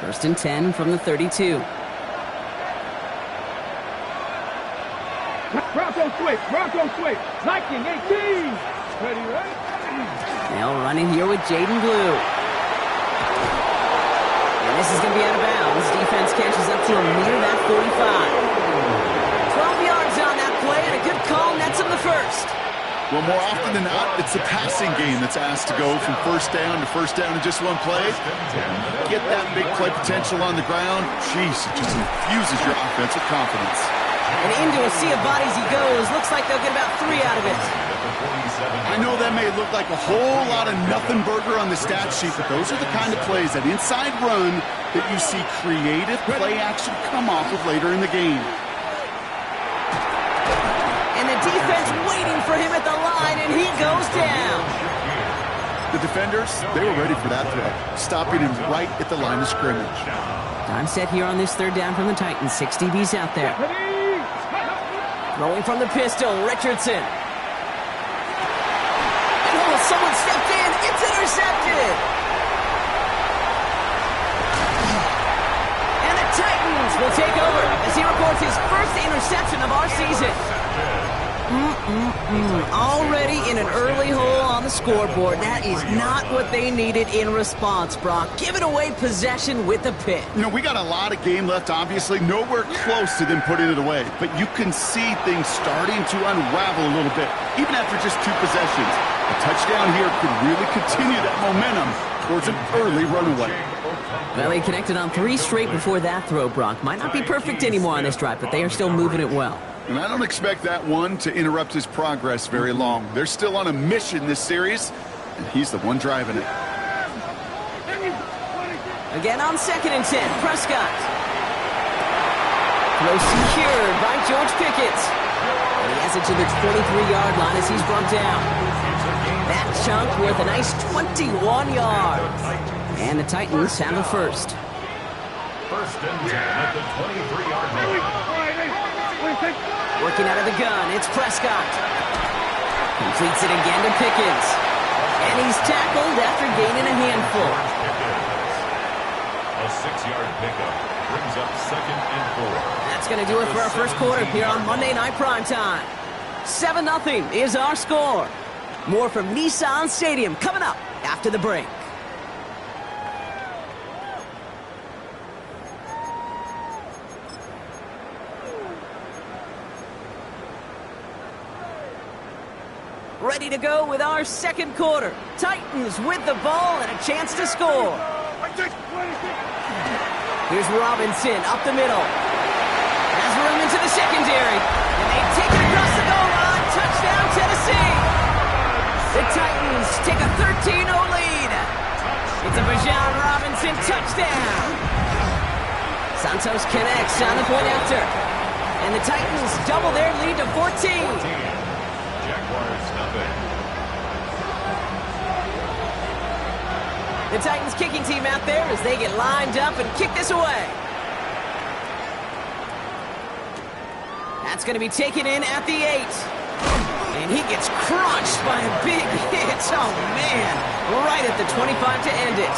First and 10 from the 32. Bronco switch. Lightning 18. Ready, right? Now running here with Jaden Blue. And this is going to be out of bounds. Defense catches up to him near that 45. 12 yards on that play, and a good call nets him the first. Well, more often than not, it's the passing game that's asked to go from first down to first down in just one play. Get that big play potential on the ground. Jeez, it just infuses your offense with confidence. And into a sea of bodies he goes. Looks like they'll get about 3 out of it. I know that may look like a whole lot of nothing burger on the stat sheet, but those are the kind of plays, that inside run, that you see creative play action come off of later in the game. And the defense waiting for him at the line, and he goes down. The defenders, they were ready for that throw, stopping him right at the line of scrimmage. Time set here on this third down from the Titans. 6 DBs out there. Throwing from the pistol, Richardson. Oh, someone stepped in. It's intercepted. And the Titans will take over as he records his first interception of our season. Already in an early hole on the scoreboard. That is not what they needed in response, Brock. Giving away possession with a pick. You know, we got a lot of game left, obviously. Nowhere close to them putting it away. But you can see things starting to unravel a little bit, even after just 2 possessions. A touchdown here could really continue that momentum towards an early runaway. Well, he connected on 3 straight before that throw, Brock. Might not be perfect anymore on this drive, but they are still moving it well. And I don't expect that one to interrupt his progress very long. They're still on a mission this series, and he's the one driving it. Again on 2nd and 10, Prescott. Throw secured by George Pickens. And he has it to the 23-yard line as he's brought down. That chunk worth a nice 21 yards. And the Titans have a first. First and 10 at the 23-yard line. Working out of the gun, it's Prescott. Completes it again to Pickens. And he's tackled after gaining a handful. A 6-yard pickup brings up 2nd and 4. That's going to do it for our first quarter here on Monday Night Primetime. 7-0 is our score. More from Nissan Stadium coming up after the break. Ready to go with our second quarter. Titans with the ball and a chance to score. Here's Robinson up the middle. Has room into the secondary. And they take it across the goal line. Touchdown, Tennessee. The Titans take a 13-0 lead. It's a Bijan Robinson touchdown. Santos connects on the point after. And the Titans double their lead to 14. Jaguars nothing. The Titans kicking team out there as they get lined up and kick this away. That's going to be taken in at the 8. And he gets crushed by a big hit. Oh, man. Right at the 25 to end it.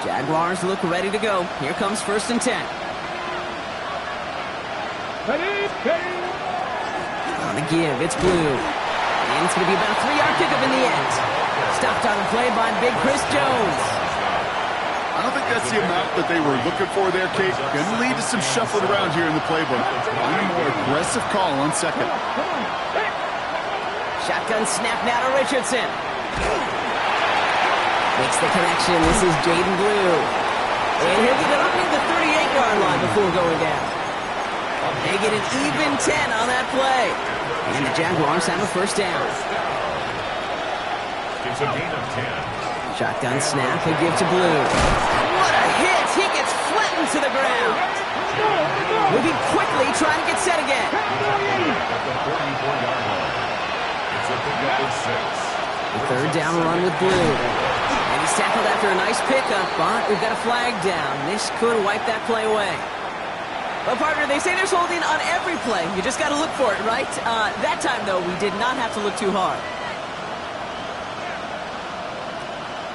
Jaguars look ready to go. Here comes 1st and 10. On the give, it's Blue. And it's going to be about a 3-yard pickup in the end. Stopped on the play by big Chris Jones. I don't think that's the amount that they were looking for there, Kate. Going to lead to some shuffling around here in the playbook. Find a more aggressive call on 2nd. Shotgun snap now to Richardson. Makes the connection. This is Jaden Blue. And he'll get it up to the 38-yard line before going down. They get an even 10 on that play. And the Jaguars have a first down. It's a gain of 10. Shotgun snap, he'll give to Blue. What a hit! He gets flattened to the ground. Moving quickly, trying to get set again. At the 44-yard line. It's a pickup of 6. The third down run with Blue. And he's tackled after a nice pickup, but we've got a flag down. This could wipe that play away. Well, partner, they say there's holding on every play. You just got to look for it, right? That time, though, we did not have to look too hard.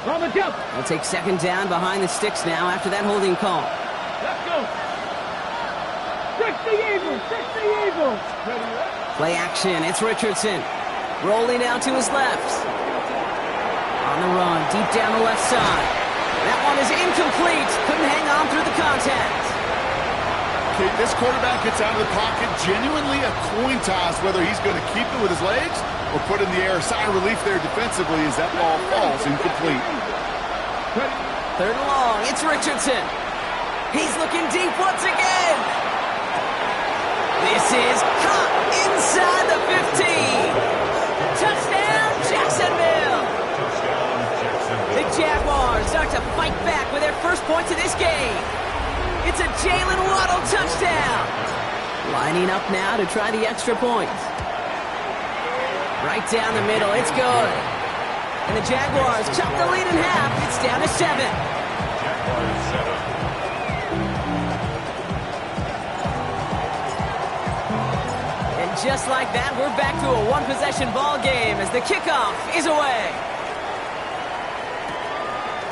Run the jump. They'll take second down behind the sticks now after that holding call. Let's go. 60 Eagles. 60 Eagles. Play action. It's Richardson. Rolling out to his left. On the run, deep down the left side. That one is incomplete. Couldn't hang on through the contact. Okay, this quarterback gets out of the pocket, genuinely a coin toss whether he's going to keep it with his legs or put it in the air. Sigh of relief there defensively as that ball falls incomplete. Third and long. It's Richardson. He's looking deep once again. This is caught inside the 15. Touchdown, Jacksonville. The Jaguars start to fight back with their first points of this game. It's a Jalen Waddle touchdown. Lining up now to try the extra point. Right down the middle, it's good. And the Jaguars chop the lead in half. It's down to 7. Jaguars 7. And just like that, we're back to a one-possession ball game as the kickoff is away.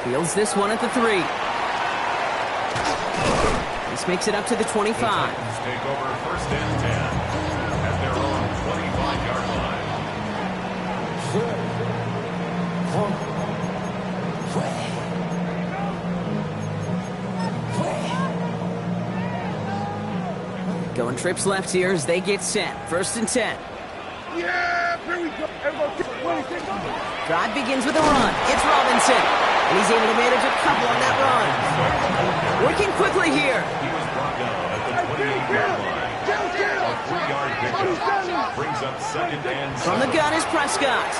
Fields this one at the 3. This makes it up to the 25. The Titans take over first and 10 at their own 25-yard line. Going trips left here as they get set. First and 10. Yeah, here we go. Everybody, 26. Drive begins with a run. It's Robinson. And he's able to manage a couple on that run. Working quickly here. He was brought down at the 28-yard line. A 3-yard pickup brings up second and 7. From the gun is Prescott.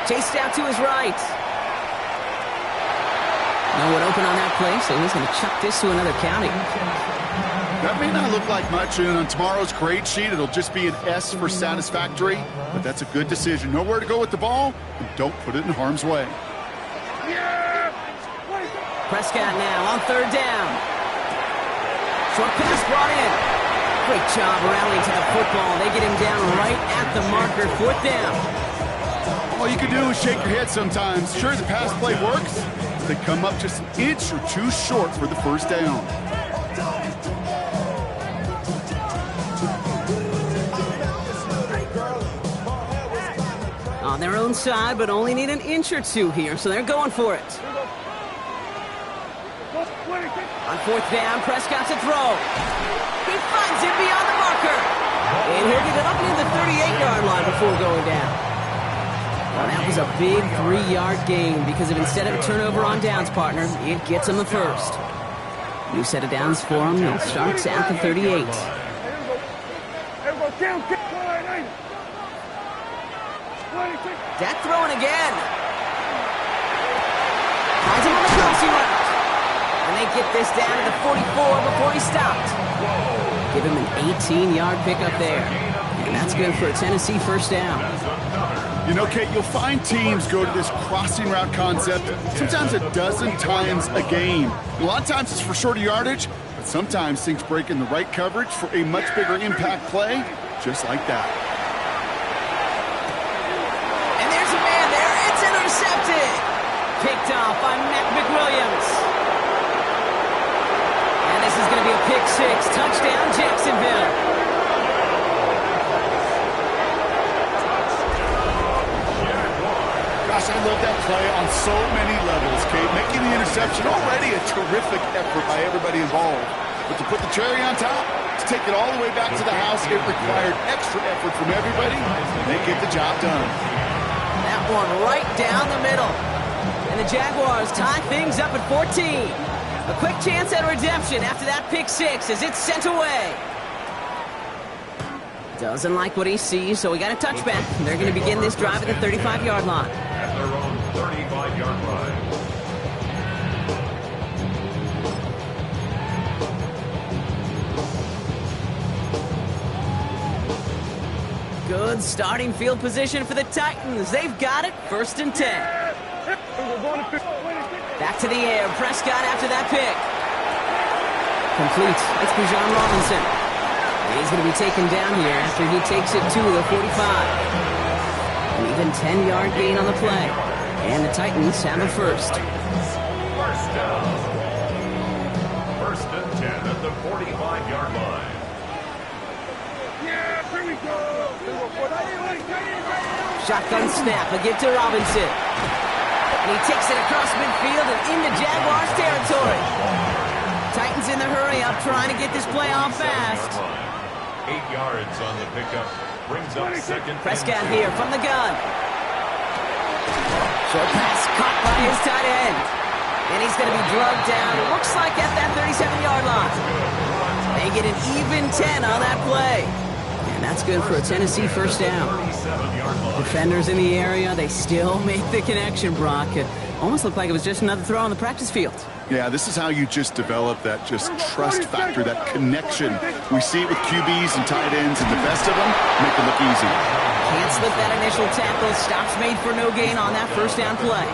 Chased out to his right. No one open on that play, so he's going to chuck this to another county. That may not look like much, and on tomorrow's grade sheet, it'll just be an S for satisfactory, but that's a good decision. Nowhere to go with the ball, and don't put it in harm's way. Prescott now on third down. Short pass brought in. Great job rallying to the football. They get him down right at the marker. Fourth down. All you can do is shake your head sometimes. Sure, the pass play works, but they come up just an inch or two short for the first down. On their own side, but only need an inch or two here, so they're going for it. On fourth down, Prescott to throw. He finds it beyond the marker. And he'll get it up near the 38-yard line before going down. Well, that was a big 3-yard gain because instead of a turnover on downs, partner, it gets him the first. New set of downs for him. It starts at the 38. Dak throwing again. Finds him on the crossing route. And they get this down to the 44 before he stopped. Give him an 18-yard pickup there. And that's good for a Tennessee first down. You know, Kate, you'll find teams go to this crossing route concept sometimes a dozen times a game. A lot of times it's for shorter yardage, but sometimes things break in the right coverage for a much bigger impact play, just like that. And there's a man there. It's intercepted. Picked off by Matt McWilliams. And this is going to be a pick six. Touchdown, Jacksonville. Gosh, I love that play on so many levels, Kate. Making the interception already a terrific effort by everybody involved. But to put the cherry on top, to take it all the way back to the house, it required extra effort from everybody. They get the job done. That one right down the middle. And the Jaguars tie things up at 14. A quick chance at redemption after that pick six as it's sent away. Doesn't like what he sees, so we got a touchback. They're going to begin this drive at the 35-yard line. At their own 35-yard line. Good starting field position for the Titans. They've got it, first and 10. Back to the air, Prescott after that pick. Complete, it's Bijan Robinson. He's going to be taken down here after he takes it to the 45. An even 10-yard gain on the play. And the Titans have a first. First down. First and 10 at the 45-yard line. Yeah, here we go. Shotgun snap, a give to Robinson. And he takes it across midfield and into Jaguars territory. Titans in the hurry up, trying to get this play off fast. 8 yards on the pickup. Brings up second. Prescott here from the gun. Short pass caught by his tight end. And he's going to be drugged down, it looks like at that 37-yard line. They get an even 10 on that play. And that's good for a Tennessee first down. Defenders in the area, they still make the connection, Brock. It almost looked like it was just another throw on the practice field. Yeah, this is how you just develop that just trust factor, that connection. We see it with QBs and tight ends, and the best of them make it look easy. Can't slip that initial tackle. Stops made for no gain on that first down play.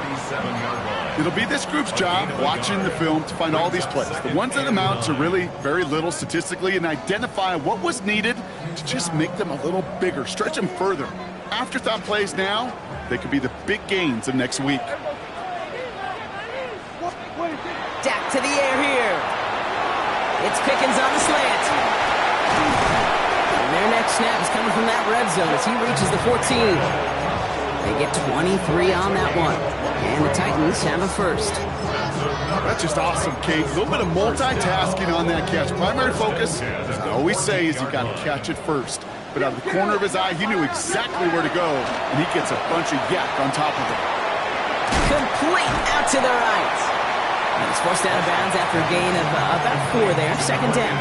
It'll be this group's job, watching the film, to find all these plays. The ones that amount to really very little statistically, and identify what was needed to just make them a little bigger, stretch them further. Afterthought plays now, they could be the big gains of next week. Dak to the air here. It's Pickens on the slant. And their next snap is coming from that red zone as he reaches the 14. They get 23 on that one. And the Titans have a first. That's just awesome, Kate. A little bit of multitasking on that catch. Primary focus, as I always say, is you got to catch it first. But out of the corner of his eye, he knew exactly where to go, and he gets a bunch of yak on top of it. Complete out to the right. And he's forced out of bounds after a gain of about 4 there. Second down.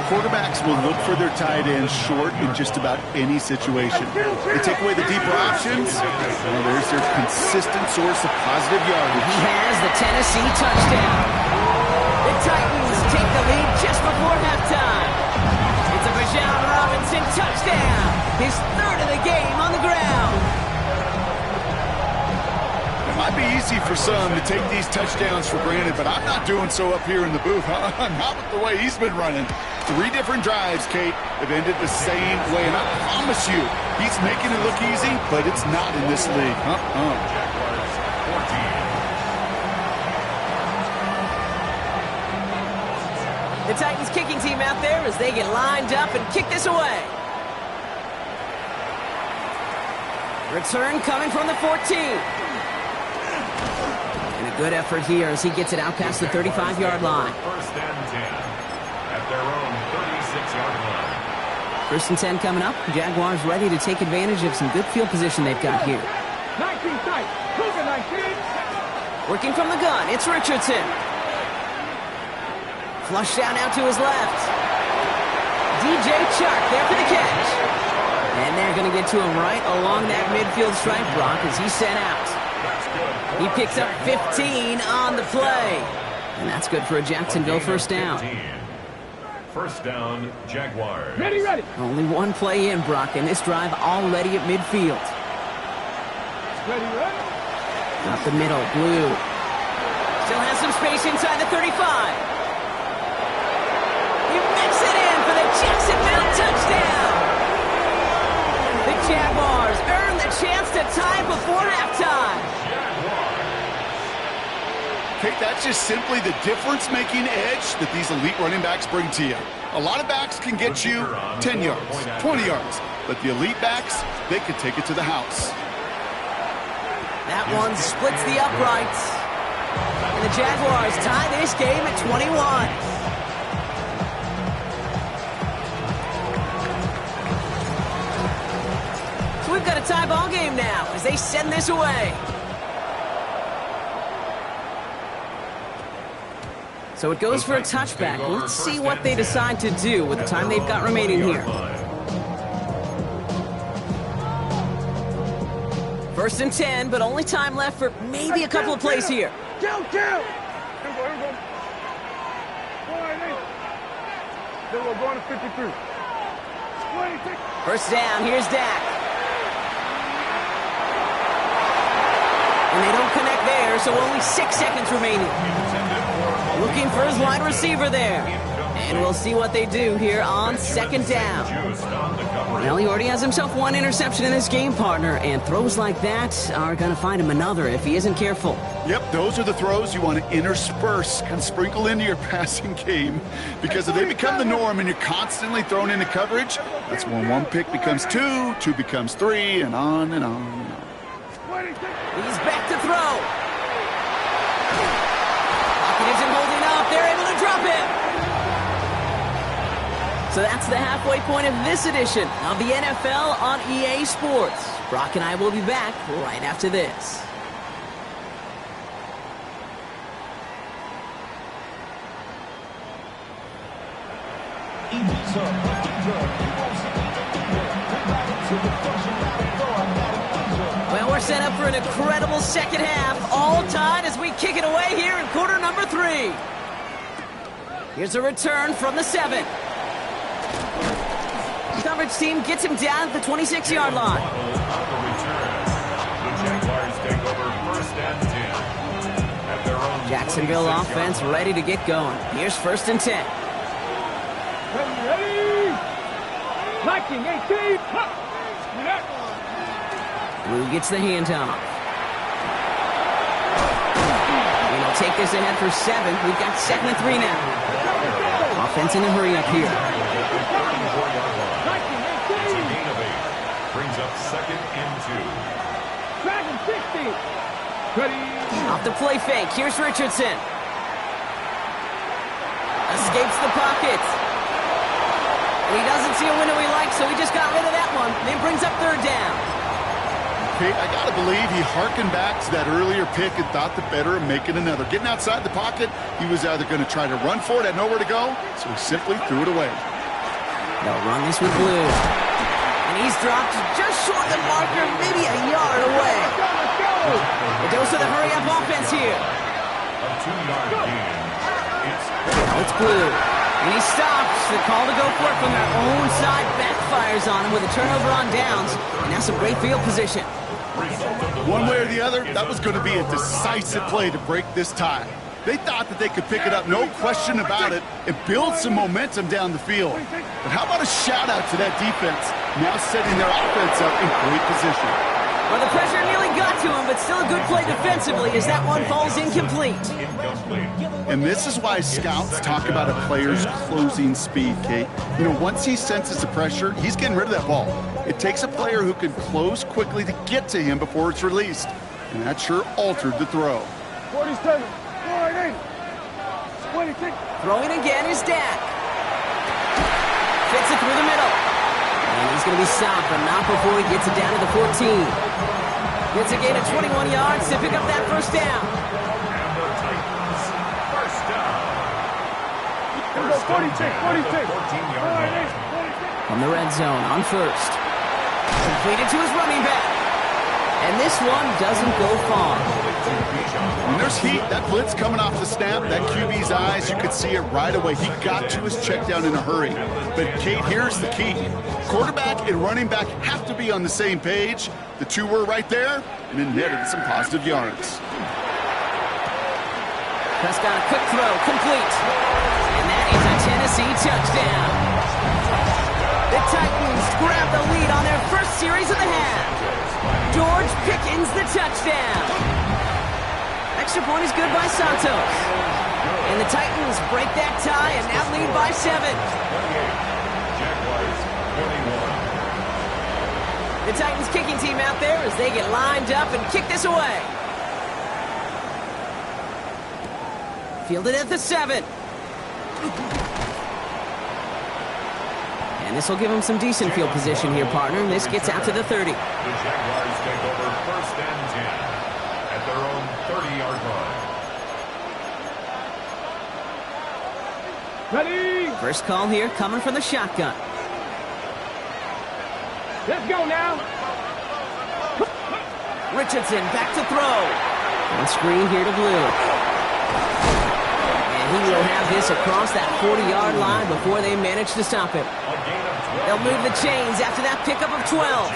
Quarterbacks will look for their tight ends short in just about any situation. They take away the deeper options, well, there's their consistent source of positive yardage. He has the Tennessee touchdown. The Titans take the lead just before halftime. It's a Bijan Robinson touchdown. His third of the game on the ground. It might be easy for some to take these touchdowns for granted, but I'm not doing so up here in the booth. Not with the way he's been running. 3 different drives, Kate, have ended the same way. And I promise you, he's making it look easy, but it's not in this league. The Titans kicking team out there as they get lined up and kick this away. Return coming from the 14. And a good effort here as he gets it out past the 35-yard line. First and 10 at their own 36-yard line. First and 10 coming up. Jaguars ready to take advantage of some good field position they've got here. 19 tight. Cougar 19. Working from the gun, it's Richardson. Flush down out to his left. DJ Chark there for the catch. And they're going to get to him right along that midfield stripe, Brock, as he's sent out. He picks up 15 on the play. And that's good for a Jacksonville first down. First down, Jaguars. Ready, ready. Only one play in, Brock, and this drive already at midfield. Ready, ready. Up the middle, Blue. Still has some space inside the 35. He makes it in for the Jacksonville touchdown. The Jaguars earn the chance to tie before halftime. Kate, that's just simply the difference-making edge that these elite running backs bring to you. A lot of backs can get you 10 yards, 20 yards, but the elite backs, they can take it to the house. That one splits the uprights. And the Jaguars tie this game at 21. So we've got a tie ball game now as they send this away. So it goes for a touchback. Let's see what they decide to do with the time they've got remaining here. First and 10, but only time left for maybe a couple of plays here. Down. Here we go. Then we're going to 53. 26. First down, here's Dak. And they don't connect there, so only 6 seconds remaining. Looking for his wide receiver there. And we'll see what they do here on second down. Well, he already has himself one interception in this game, partner, and throws like that are going to find him another if he isn't careful. Yep, those are the throws you want to intersperse, kind of sprinkle into your passing game, because if they become the norm and you're constantly thrown into coverage, that's when one pick becomes two, two becomes three, and on and on and on. He's back to throw. Pocket isn't holding up. They're able to drop it. So that's the halfway point of this edition of the NFL on EA Sports. Brock and I will be back right after this. Well, we're set up for an incredible second half, all tied as we kick it away here in quarter number 3. Here's a return from the 7. Coverage team gets him down at the 26-yard line. The Jaguars take over 1st and 10. At their own Jacksonville offense ready to get going. Here's 1st and 10. Ready? Liking 18. Blue gets the handoff. And he'll take this ahead for 7. We've got 2nd and 3 now. Offense in a hurry up here. Brings up 2nd and 2. Dragon 60. Ready? Off the play fake. Here's Richardson. Escapes the pocket. And he doesn't see a window he likes, so he just got rid of that one. Then brings up 3rd down. Kate, I got to believe he hearkened back to that earlier pick and thought the better of making another. Getting outside the pocket, he was either going to try to run for it, had nowhere to go, so he simply threw it away. They'll run this with Blue. And he's dropped just short of the marker, maybe a yard away. It goes to the hurry-up offense here. A 2-yard gain. Now it's Blue. And he stops. The call to go for it from their own side backfires on him with a turnover on downs. And that's some great field position. One way or the other, that was going to be a decisive play to break this tie. They thought that they could pick it up, no question about it, and build some momentum down the field. But how about a shout-out to that defense, now setting their offense up in great position. Well, the pressure nearly got to him, but still a good play defensively as that one falls incomplete. And this is why scouts talk about a player's closing speed, Kate. You know, once he senses the pressure, he's getting rid of that ball. It takes a player who can close quickly to get to him before it's released. And that sure altered the throw. 47. 26. Throwing again is Dak. Fits it through the middle. And he's going to be stopped, but not before he gets it down to the 14. Gets a gain of 21 yards to pick up that 1st down. And the Titans, 1st down. 46. 14-yard line. From the red zone on 1st. Completed to his running back. And this one doesn't go far. When there's heat, that blitz coming off the snap, that QB's eyes, you could see it right away. He got to his check down in a hurry. But, Kate, here's the key. Quarterback and running back have to be on the same page. The two were right there, and it netted some positive yards. Prescott, a quick throw, complete. And that is a Tennessee touchdown. The Titans grab the lead on their first series of the half. George Pickens, the touchdown. Extra point is good by Santos. And the Titans break that tie and now lead by 7. Jaguars, 21. The Titans kicking team out there as they get lined up and kick this away. Fielded at the 7. And this will give him some decent field position here, partner. And this gets out to the 30. The Jaguars take over 1st and 10 at their own 30-yard line. Ready? First call here coming from the shotgun. Let's go now. Richardson back to throw. One screen here to Blue. And he will have this across that 40-yard line before they manage to stop him. They'll move the chains after that pickup of 12.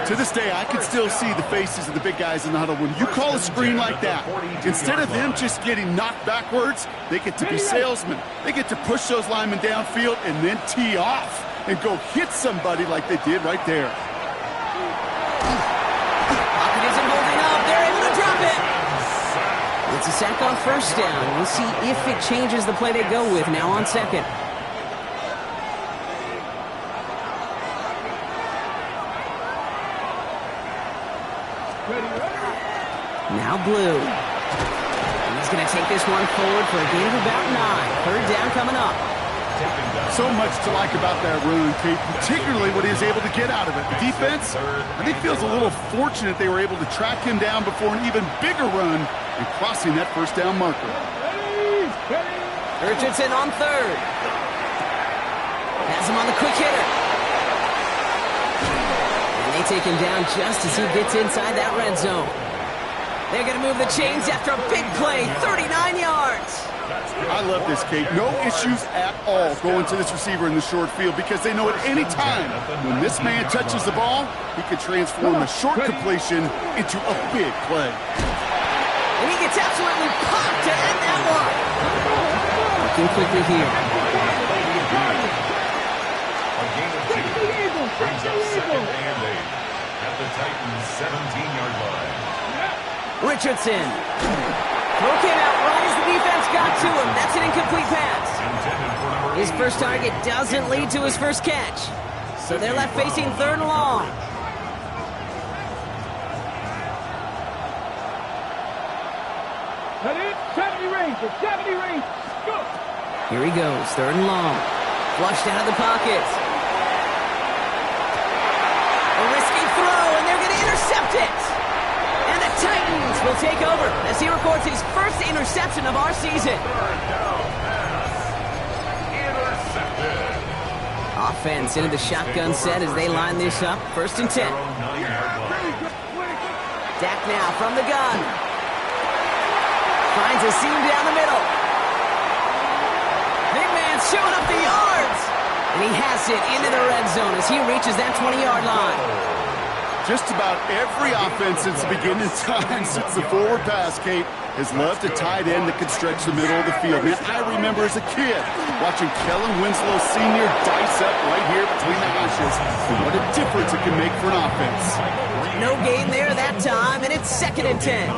To this day, I can still see the faces of the big guys in the huddle. When you call a screen like that, instead of them just getting knocked backwards, they get to be salesmen. They get to push those linemen downfield and then tee off. and go hit somebody like they did right there. Pocket isn't holding up. They're able to drop it. It's a sack on first down. We'll see if it changes the play they go with now on second. Now Blue. And he's going to take this one forward for a gain of about 9. Third down coming up. So much to like about that run, Kate, particularly what he was able to get out of it. The defense, I think, feels a little fortunate they were able to track him down before an even bigger run and crossing that first down marker. Richardson on third. Has him on the quick hitter. And they take him down just as he gets inside that red zone. They're going to move the chains after a big play, 39 yards. I love this, Kate. No issues at all going to this receiver in the short field because they know at any time when this man touches the ball, he could transform a short completion into a big play. And he gets absolutely popped to end that one. Looking quickly here. A gain of 2 brings up 2nd and 8 at the Titans' 17-yard line. Richardson. Throw came out right as the defense got to him. That's an incomplete pass. His first target doesn't lead to his first catch. So they're left facing 3rd and long. Cut it. 70 range. 70 range. Go. Here he goes. 3rd and long. Flushed out of the pocket. A risky throw, and they're going to intercept it. And the Titans will take over as he records his first interception of our season. Offense into the shotgun set as they line this up. 1st and 10. Dak now from the gun. Finds a seam down the middle. Big man showing up the yards. And he has it into the red zone as he reaches that 20-yard line. Just about every offense since the beginning of time, since the forward pass, Kate, has loved a tight end that could stretch the middle of the field. Man, I remember as a kid watching Kellen Winslow Sr. dice up right here between the hashes. And what a difference it can make for an offense. No gain there that time, and it's 2nd and 10.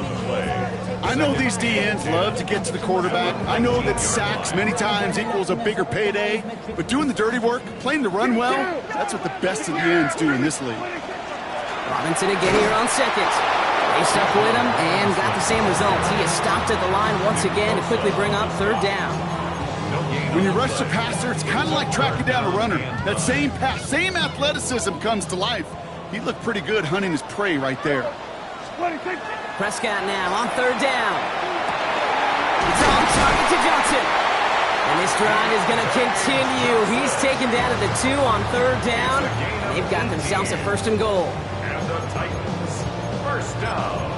I know these DNs love to get to the quarterback. I know that sacks many times equals a bigger payday. But doing the dirty work, playing the run well, that's what the best of the ends do in this league. Robinson again here on second. They stuck with him and got the same results. He is stopped at the line once again to quickly bring up 3rd down. When you rush the passer, it's kind of like tracking down a runner. That same pass, same athleticism comes to life. He looked pretty good hunting his prey right there. Prescott now on 3rd down. It's on target to Johnson. And this drive is going to continue. He's taken down at the 2 on 3rd down. They've got themselves a 1st and goal. And the Titans, 1st down.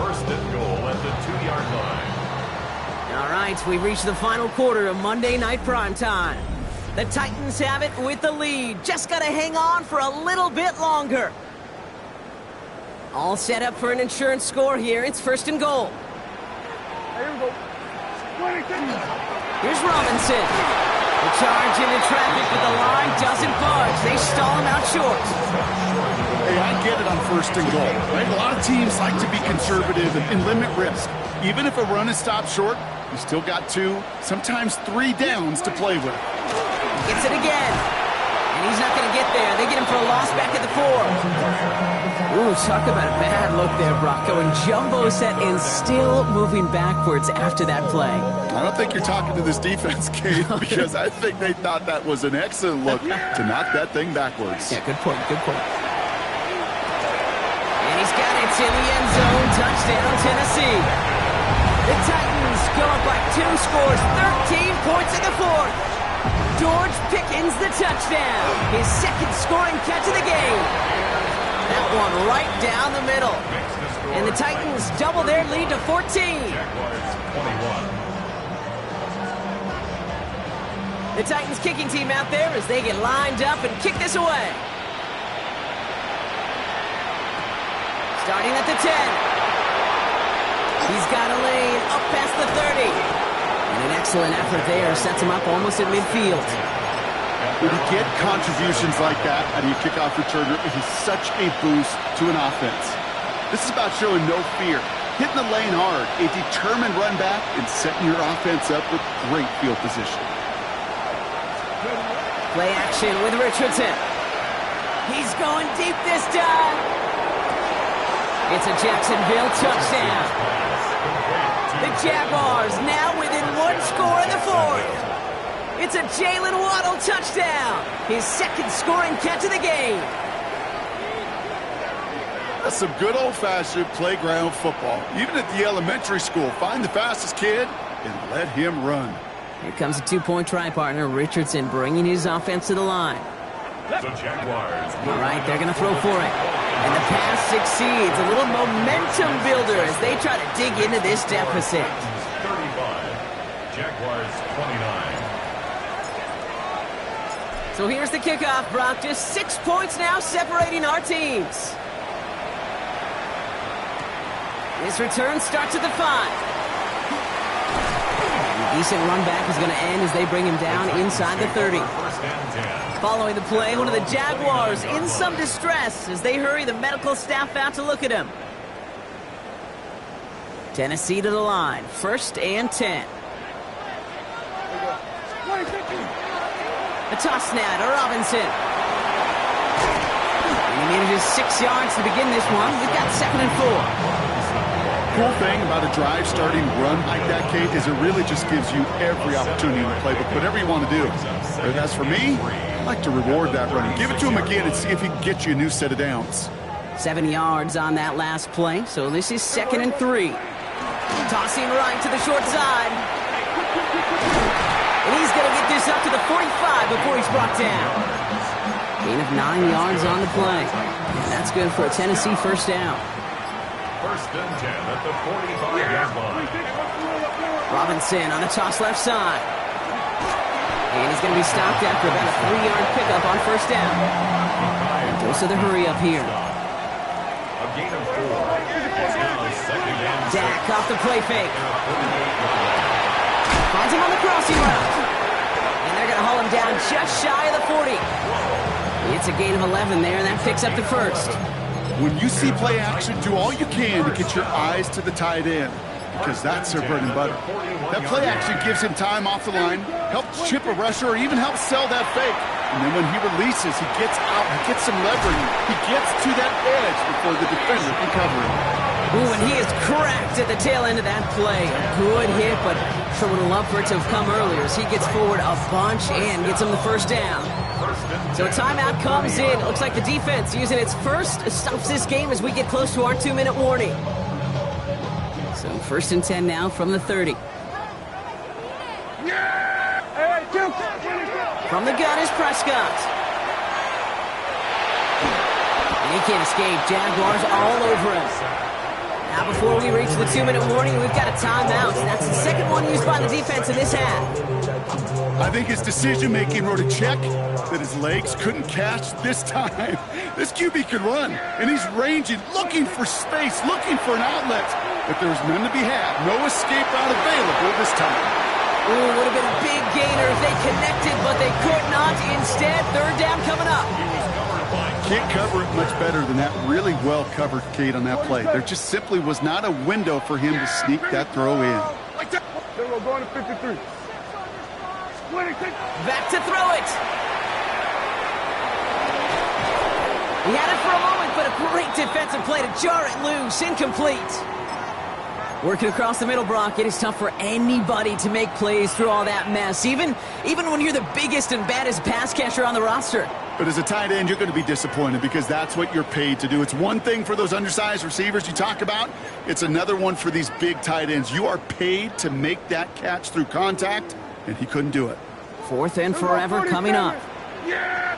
1st and goal at the 2-yard line. All right, we've reached the final quarter of Monday Night Primetime. The Titans have it with the lead. Just got to hang on for a little bit longer. All set up for an insurance score here. It's 1st and goal. Here we go. Here's Robinson. The charge into traffic, but the line doesn't budge. They stall him out short. Hey, I get it on 1st and goal, right? A lot of teams like to be conservative and limit risk. Even if a run is stopped short, you still got 2, sometimes 3 downs to play with. Gets it again. And he's not going to get there. They get him for a loss back at the 4. Ooh, talk about a bad look there, Brock. Going jumbo set and still moving backwards after that play. I don't think you're talking to this defense, Kate, because I think they thought that was an excellent look to knock that thing backwards. Yeah, good point, good point. And he's got it in the end zone. Touchdown, Tennessee. The Titans go up by 2 scores, 13 points in the 4th. George Pickens the touchdown. His 2nd scoring catch of the game. That one right down the middle. And the Titans double their lead to 14. The Titans kicking team out there as they get lined up and kick this away. Starting at the 10. He's got a lane up past the 30. And an excellent effort there sets him up almost at midfield. When you get contributions like that out of your kickoff returner, it is such a boost to an offense. This is about showing no fear, hitting the lane hard, a determined run back, and setting your offense up with great field position. Play action with Richardson. He's going deep this time. It's a Jacksonville touchdown. The Jaguars now within one score in the fourth. It's a Jalen Waddle touchdown. His second scoring catch of the game. That's some good old-fashioned playground football. Even at the elementary school, find the fastest kid and let him run. Here comes a two-point try partner, Richardson, bringing his offense to the line. The Jaguars. All right, they're going to throw for it. And the pass succeeds. A little momentum builder as they try to dig into this deficit. 35. Jaguars 29. So here's the kickoff, Brock. Just 6 points now separating our teams. This return starts at the 5. A decent run back is going to end as they bring him down inside the 30. Following the play, one of the Jaguars in some distress as they hurry the medical staff out to look at him. Tennessee to the line, 1st and 10. A toss now to Robinson. And he manages 6 yards to begin this one. We've got 2nd and 4. Cool thing about a drive-starting run like that, Kate, is it really just gives you every opportunity to play with whatever you want to do. But as for me, I like to reward that running. Give it to him again and see if he can get you a new set of downs. 7 yards on that last play, so this is 2nd and 3. Tossing right to the short side. And he's going to get this up to the 45 before he's brought down. Gain of 9 yards on the play. And that's good for a Tennessee first down. 1st and 10 at the 45-yard line. Robinson on the toss left side. And he's going to be stopped after about a 3-yard pickup on first down. And goes to the hurry up here. A gain of 4. Now 2nd and 6. Dak off the play fake. Finds him on the crossing route. And they're going to haul him down just shy of the 40. It's a gain of 11 there, and that picks up the first. When you see play action, do all you can to get your eyes to the tight end, because that's their bread and butter. That play action gives him time off the line, helps chip a rusher, or even helps sell that fake. And then when he releases, he gets out, he gets some leverage. He gets to that edge before the defender can cover him. Ooh, and he is cracked at the tail end of that play. A good hit, but sure would have loved for it to have come earlier as he gets forward a bunch and gets him the first down. So a timeout comes in. It looks like the defense using its first stops this game as we get close to our 2-minute warning. So 1st and 10 now from the 30. From the gun is Prescott. And he can't escape. Jaguars all over him. Now before we reach the 2-minute warning, we've got a timeout. That's the second one used by the defense in this half. I think his decision-making wrote a check that his legs couldn't catch this time. This QB can run, and he's ranging, looking for space, looking for an outlet. But there's none to be had. No escape route available this time. Ooh, would have been a big gainer if they connected, but they could not. Instead, 3rd down coming up. Can't cover it much better than that. Really well covered, Kate, on that play. There just simply was not a window for him to sneak that throw in. We're going to 53. Back to throw it. He had it for a moment, but a great defensive play to jar it loose. Incomplete. Working across the middle, Brock, it is tough for anybody to make plays through all that mess, even when you're the biggest and baddest pass catcher on the roster. But as a tight end, you're going to be disappointed because that's what you're paid to do. It's one thing for those undersized receivers you talk about. It's another one for these big tight ends. You are paid to make that catch through contact, and he couldn't do it. 4th and forever coming up. Yeah!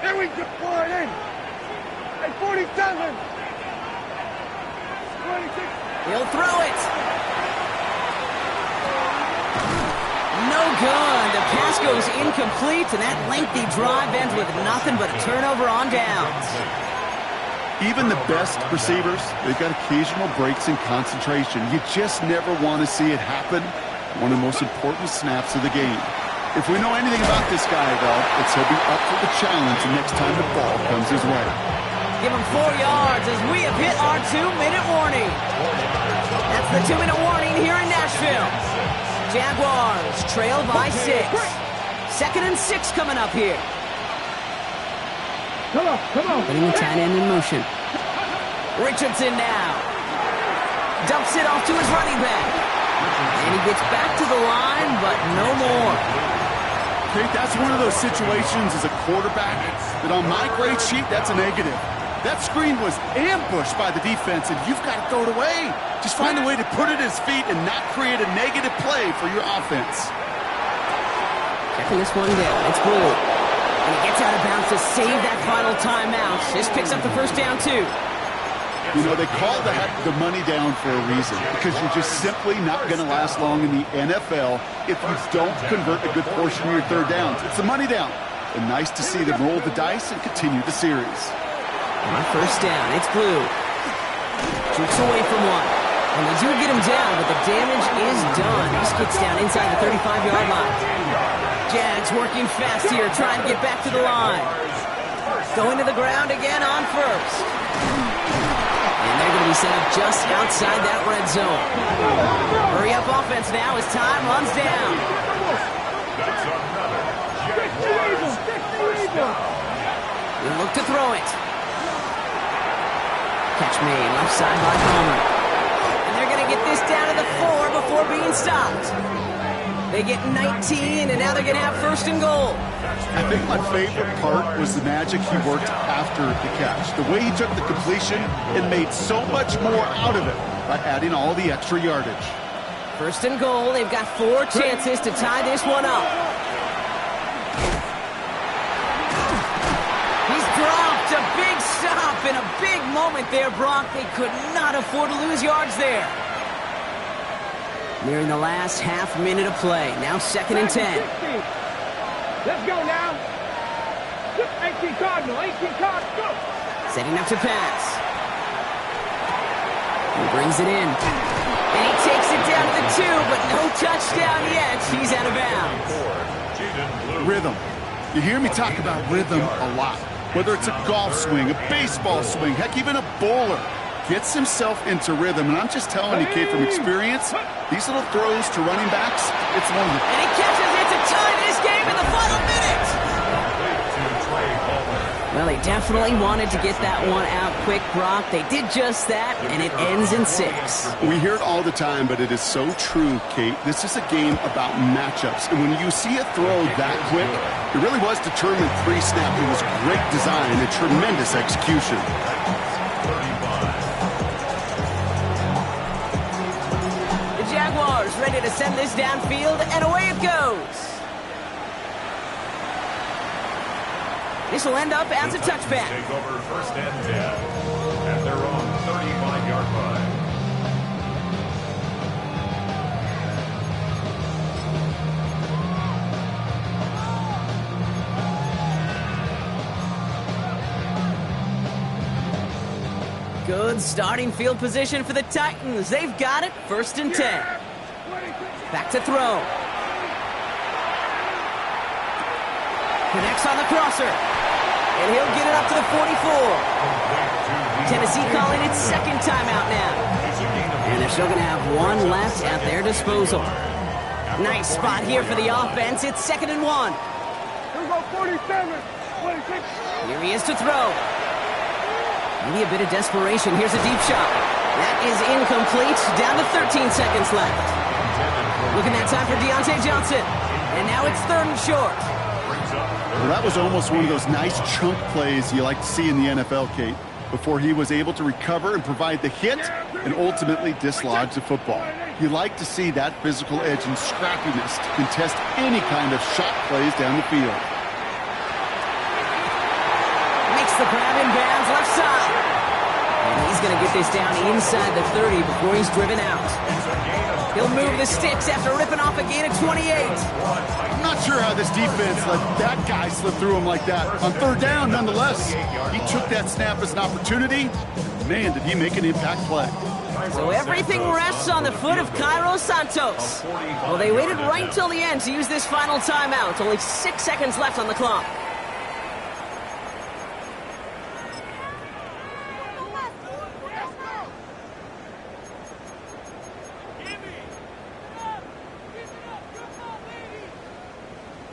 There we go. Pull it in. At 47. 26. He'll throw it. No good. The pass goes incomplete, and that lengthy drive ends with nothing but a turnover on downs. Even the best receivers, they've got occasional breaks in concentration. You just never want to see it happen. One of the most important snaps of the game. If we know anything about this guy, though, it's he'll be up for the challenge the next time the ball comes his way. Give him 4 yards as we have hit our 2-minute warning. That's the 2-minute warning here in Nashville. Jaguars trail by 6. 2nd and 6 coming up here. Come on. Putting the tight end in motion. Richardson now. Dumps it off to his running back. And he gets back to the line, but no more. Okay, that's one of those situations as a quarterback that on my grade sheet, that's a negative. That screen was ambushed by the defense, and you've got to throw it away. Just find a way to put it at his feet and not create a negative play for your offense. Checking this one down. It's Blue. And he gets out of bounds to save that final timeout. This picks up the first down, too. You know, they call that the money down for a reason, because you're just simply not going to last long in the NFL if you don't convert a good portion of your third downs. It's the money down. And nice to see them roll the dice and continue the series. On first down, it's Blue. Jukes away from one. And they do get him down, but the damage is done. He gets down inside the 35-yard line. Jags working fast here, trying to get back to the line. Going to the ground again on first. And they're going to be set up just outside that red zone. Hurry up offense now as time runs down. They look to throw it. Catch made left side by Palmer. And they're going to get this down to the 4 before being stopped. They get 19, and now they're going to have 1st and goal. I think my favorite part was the magic he worked after the catch. The way he took the completion and made so much more out of it by adding all the extra yardage. 1st and goal. They've got 4 chances to tie this one up. He's dropped a big stop and a big moment there, Brock. They could not afford to lose yards there. Nearing the last half minute of play. Now 2nd and 10. Let's go now. 18 Cardinal, go. Setting up to pass. He brings it in. And he takes it down to the 2, but no touchdown yet. He's out of bounds. Rhythm. You hear me talk about rhythm a lot. Whether it's a golf swing, a baseball swing, heck, even a bowler. Gets himself into rhythm, and I'm just telling you, Kate, from experience, these little throws to running backs, it's wonderful. And he catches it to tie this game in the final minute. Well, they definitely wanted to get that one out quick, Brock. They did just that, and it ends in 6. We hear it all the time, but it is so true, Kate. This is a game about matchups, and when you see a throw that quick, it really was determined pre-snap. It was great design and tremendous execution. Jaguars ready to send this downfield, and away it goes. This will end up as a touchback. Take over 1st and 10 at their own 35-yard line. Good starting field position for the Titans. They've got it. 1st and 10. Back to throw. Connects on the crosser. And he'll get it up to the 44. Tennessee calling its 2nd timeout now. And they're still going to have 1 left at their disposal. Nice spot here for the offense. It's 2nd and 1. Here we go, 47, 26. Here he is to throw. Maybe a bit of desperation. Here's a deep shot. That is incomplete. Down to 13 seconds left. Looking that time for Deontay Johnson. And now it's 3rd and short. Well, that was almost one of those nice chunk plays you like to see in the NFL, Kate, before he was able to recover and provide the hit and ultimately dislodge the football. You like to see that physical edge and scrappiness to contest any kind of shot plays down the field. Makes the grab in bounds left side. And he's going to get this down inside the 30 before he's driven out. He'll move the sticks after ripping off a gain of 28. I'm not sure how this defense let that guy slip through him like that. On 3rd down, nonetheless, he took that snap as an opportunity. Man, did he make an impact play. So everything rests on the foot of Cairo Santos. Well, they waited right till the end to use this final timeout. Only 6 seconds left on the clock.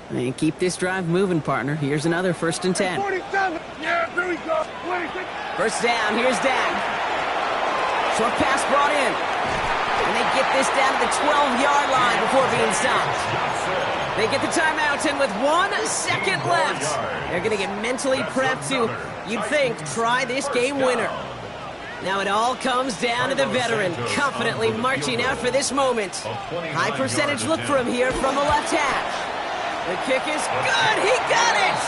And keep this drive moving, partner. Here's another 1st and 10. 47. Yeah, there we go. 26. First down, here's Dak. Short pass brought in. And they get this down to the 12-yard line before being stopped. They get the timeout, and with 1 second left, they're going to get mentally prepped to, you'd think, try this game winner. Now it all comes down to the veteran, confidently marching out for this moment. High percentage look for him here from the left hash. The kick is good. He got it.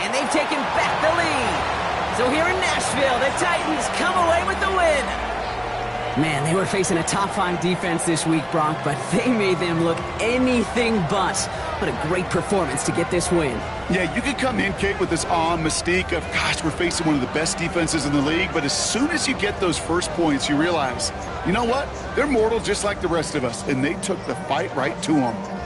And they've taken back the lead. So here in Nashville, the Titans come away with the win. Man, they were facing a top-5 defense this week, Bronk, but they made them look anything but. What a great performance to get this win. Yeah, you could come in, Kate, with this awe and mystique of, gosh, we're facing one of the best defenses in the league, but as soon as you get those first points, you realize, you know what? They're mortal just like the rest of us, and they took the fight right to them.